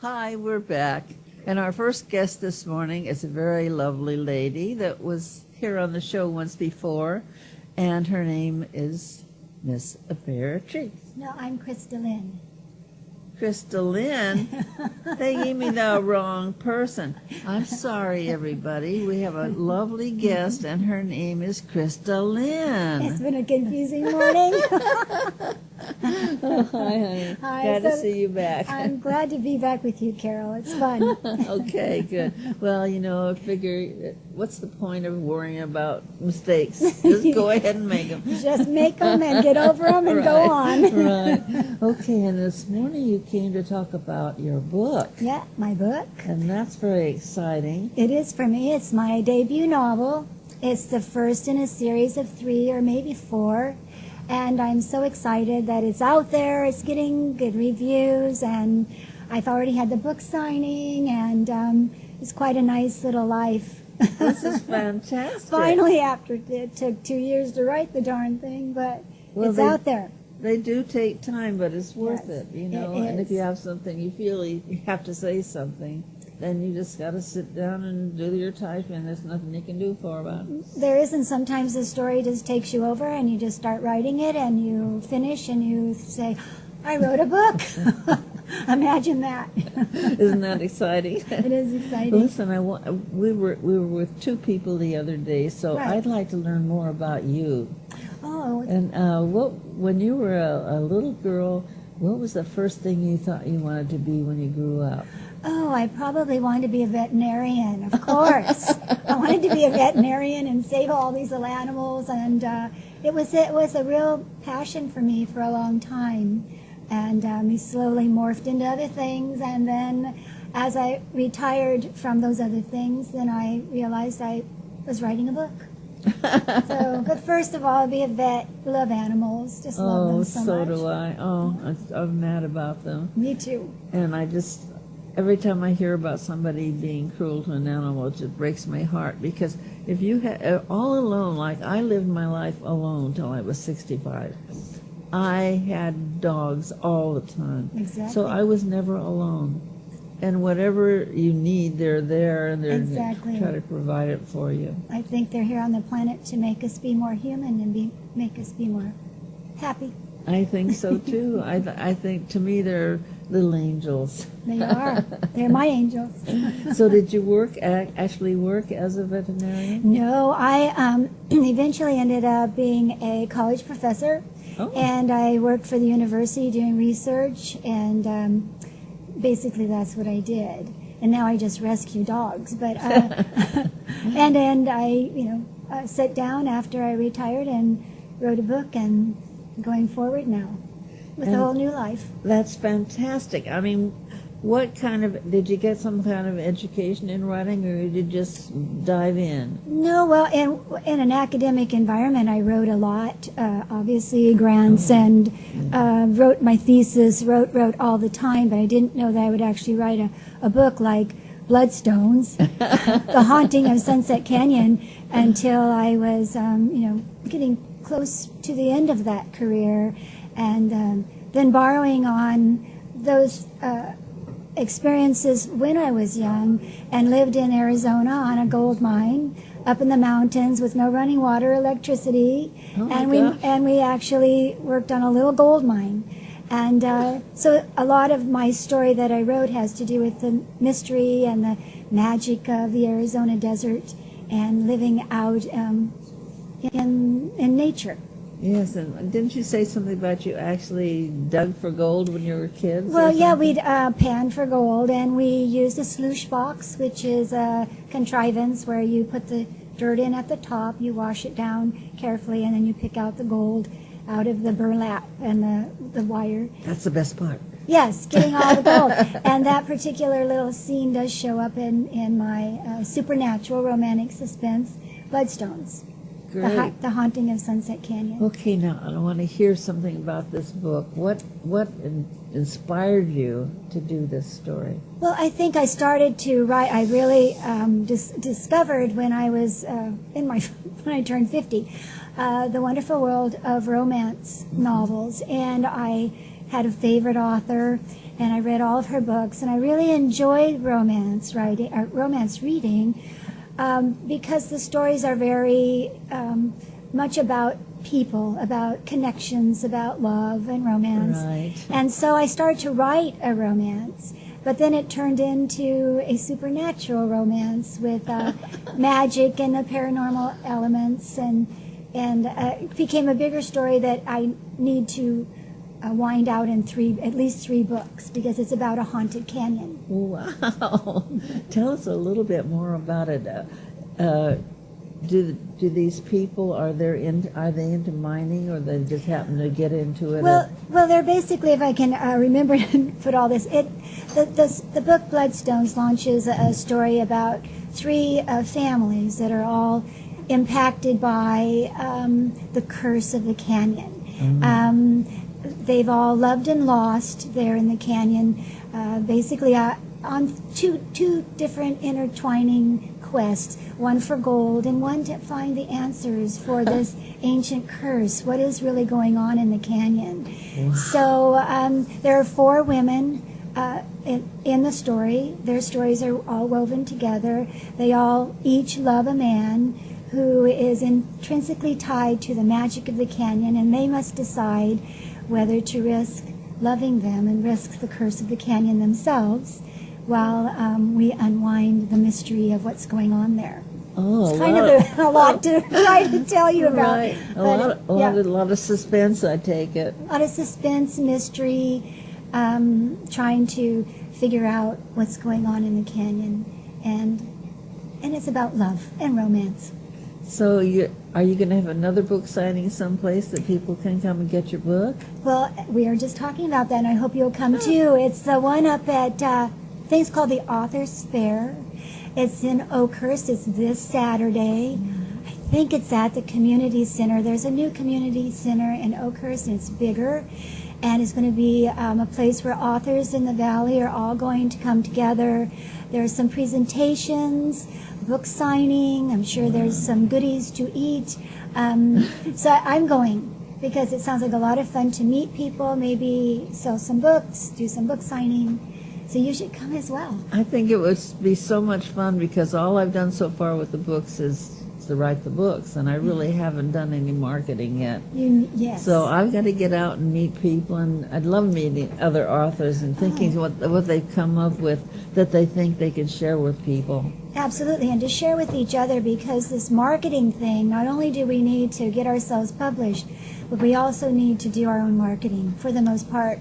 Hi, we're back. And our first guest this morning is a very lovely lady that was here on the show once before, and her name is Miss Beatrice. No, I'm Krista Lynn. Krista Lynn? They gave me the wrong person. I'm sorry, everybody. We have a lovely guest, and her name is Krista Lynn. It's been a confusing morning. Oh, hi, honey. Hi, Glad to see you back. I'm glad to be back with you, Carol. It's fun. Okay, good. Well, you know, I figure, what's the point of worrying about mistakes? Just go ahead and make them. Just make them and get over them and go on. Right. Okay, and this morning you came to talk about your book. Yeah, my book. And that's very exciting. It is for me. It's my debut novel. It's the first in a series of 3 or maybe 4. And I'm so excited that it's out there. It's getting good reviews, and I've already had the book signing, and it's quite a nice little life. This is fantastic. Finally, after it took 2 years to write the darn thing, but it's out there. They do take time, but it's worth it, you know. It and is. if you have something, you feel you have to say something, then you just got to sit down and do your typing. There's nothing you can do for about it. There isn't. Sometimes the story just takes you over, and you just start writing it, and you finish, and you say, I wrote a book. Imagine that. Isn't that exciting? It is exciting. Listen, we were with 2 people the other day, so Right. I'd like to learn more about you. Oh, And when you were a little girl, what was the first thing you thought you wanted to be when you grew up? oh, I probably wanted to be a veterinarian, of course. I wanted to be a veterinarian and save all these little animals, and it was a real passion for me for a long time. And we slowly morphed into other things, and then as I retired from those other things, then I realized I was writing a book. So, but first of all, be a vet, love animals, just love them so much. Oh, so do I. Oh, I'm mad about them. Me too. And every time I hear about somebody being cruel to an animal, it just breaks my heart. Because if you had all alone, like I lived my life alone till I was 65, I had dogs all the time. Exactly. So I was never alone. And whatever you need, they're there, and they're Exactly. try to provide it for you. I think they're here on the planet to make us be more human and make us be more happy. I think so too. I think to me they're little angels. They are. They're my angels. So did you actually work as a veterinarian? No, I eventually ended up being a college professor, and I worked for the university doing research, and basically that's what I did. And now I just rescue dogs. But and I sat down after I retired and wrote a book, and going forward now with a whole new life. That's fantastic. I mean, did you get some kind of education in writing, or did you just dive in? No, well, in an academic environment, I wrote a lot, obviously grants, and wrote my thesis, wrote all the time, but I didn't know that I would actually write a book like Bloodstones, The Haunting of Sunset Canyon, until I was, getting close to the end of that career, and then borrowing on those experiences when I was young, and lived in Arizona on a gold mine up in the mountains with no running water, electricity, and we actually worked on a little gold mine. And so a lot of my story that I wrote has to do with the mystery and the magic of the Arizona desert and living out in nature. Yes, and didn't you say something about you actually dug for gold when you were kids? Well, yeah, we'd pan for gold, and we used a sluice box, which is a contrivance where you put the dirt in at the top, you wash it down carefully, and then you pick out the gold out of the burlap and the wire. That's the best part. Yes, getting all the gold. And that particular little scene does show up in my supernatural romantic suspense, Bloodstones. Great. The Haunting of Sunset Canyon. Okay, now I want to hear something about this book. What inspired you to do this story? Well, I think I started to write. I really discovered when I was when I turned 50, the wonderful world of romance novels, and I had a favorite author, and I read all of her books, and I really enjoyed romance reading, because the stories are very much about people, about connections, about love and romance. Right. And so I started to write a romance, but then it turned into a supernatural romance with magic and the paranormal elements, and it became a bigger story that I need to wind out in at least three books, because it's about a haunted canyon. Wow. Tell us a little bit more about it. Do these people, are they into mining, or they just happen to get into it? Well, they're basically, if I can remember and put all this, the book Bloodstones launches a story about three families that are all impacted by the curse of the canyon. They've all loved and lost there in the canyon, basically on two different intertwining quests, one for gold and one to find the answers for this ancient curse. What is really going on in the canyon? Wow. So there are four women in the story. Their stories are all woven together. They all each love a man who is intrinsically tied to the magic of the canyon, and they must decide whether to risk loving them and risk the curse of the canyon themselves, while we unwind the mystery of what's going on there. Oh, it's kind of a lot to try to tell you about. Right. A lot of suspense, I take it. A lot of suspense, mystery, trying to figure out what's going on in the canyon, and it's about love and romance. So are you going to have another book signing someplace that people can come and get your book? Well, we are just talking about that, and I hope you'll come too. It's the one up at, I think it's called the Authors Fair. It's in Oakhurst. It's this Saturday. I think it's at the community center. There's a new community center in Oakhurst, and it's bigger. And it's going to be a place where authors in the valley are all going to come together. There's some presentations, book signing. I'm sure there's some goodies to eat. So I'm going because it sounds like a lot of fun to meet people, maybe sell some books, do some book signing. So you should come as well. I think it would be so much fun, because all I've done so far with the books is to write the books, and I really haven't done any marketing yet. Yes. So I've got to get out and meet people, and I'd love meeting other authors and thinking what they've come up with that they think they can share with people. Absolutely, and to share with each other, because this marketing thing, not only do we need to get ourselves published, but we also need to do our own marketing for the most part.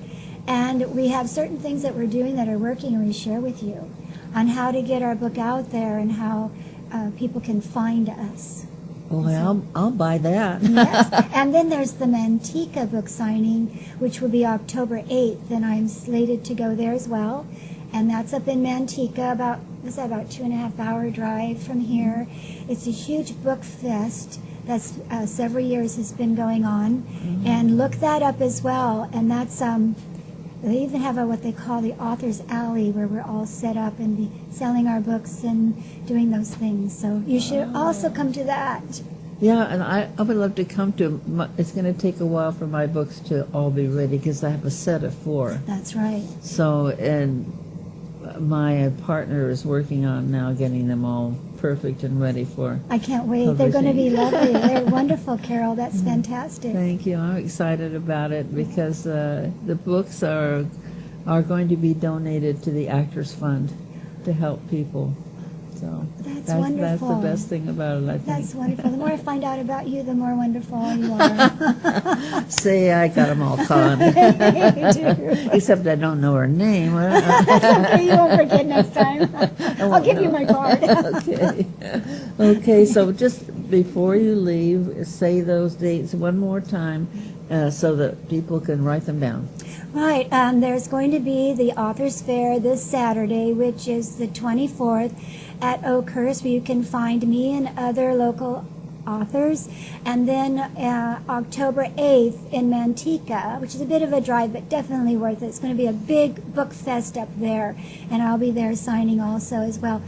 And we have certain things that we're doing that are working, and we share with you on how to get our book out there and how people can find us. Well, I'll buy that. Yes, and then there's the Manteca book signing, which will be October 8th, and I'm slated to go there as well. And that's up in Manteca, about 2.5 hour drive from here. It's a huge book fest that's several years has been going on, and look that up as well. And that's they even have what they call the Author's Alley, where we're all set up and be selling our books and doing those things. So you should also come to that. Yeah, and I would love to come to. It's going to take a while for my books to all be ready, because I have a set of 4. That's right. So, and my partner is working on now getting them all perfect and ready for I can't wait. publishing. They're going to be lovely. They're wonderful, Carol. That's fantastic. Thank you. I'm excited about it, because the books are going to be donated to the Actors Fund to help people. So That's wonderful. That's the best thing about it, I think. That's wonderful. The more I find out about you, the more wonderful you are. See, I got them all conned. You do. Except I don't know her name. That's okay. You won't forget next time. I'll give you my card. Okay. Okay, so just before you leave, say those dates one more time so that people can write them down. Right. There's going to be the Authors Fair this Saturday, which is the 24th, at Oakhurst, where you can find me and other local authors. And then October 8th in Manteca, which is a bit of a drive, but definitely worth it. It's going to be a big book fest up there, and I'll be there signing also as well.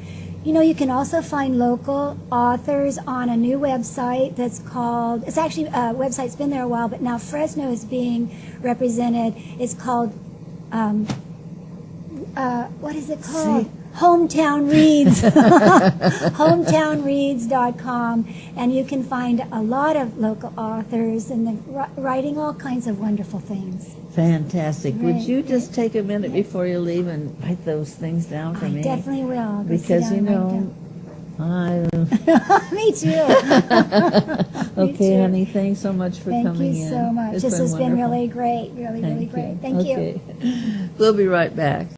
You know, you can also find local authors on a new website that's called, it's actually a website's been there a while, but now Fresno is being represented. It's called, what is it called? Hometown Reads. Hometownreads.com. And you can find a lot of local authors and they're writing all kinds of wonderful things. Fantastic. Right, Would you just right. take a minute Yes. before you leave and write those things down for I me? definitely will. I'll go sit Because, down you and write know, I... down. Me too. Me Okay, too. honey, thanks so much for Thank coming you in. so much. It's This has been wonderful. really great. Really, really great. Thank you. Okay. We'll be right back.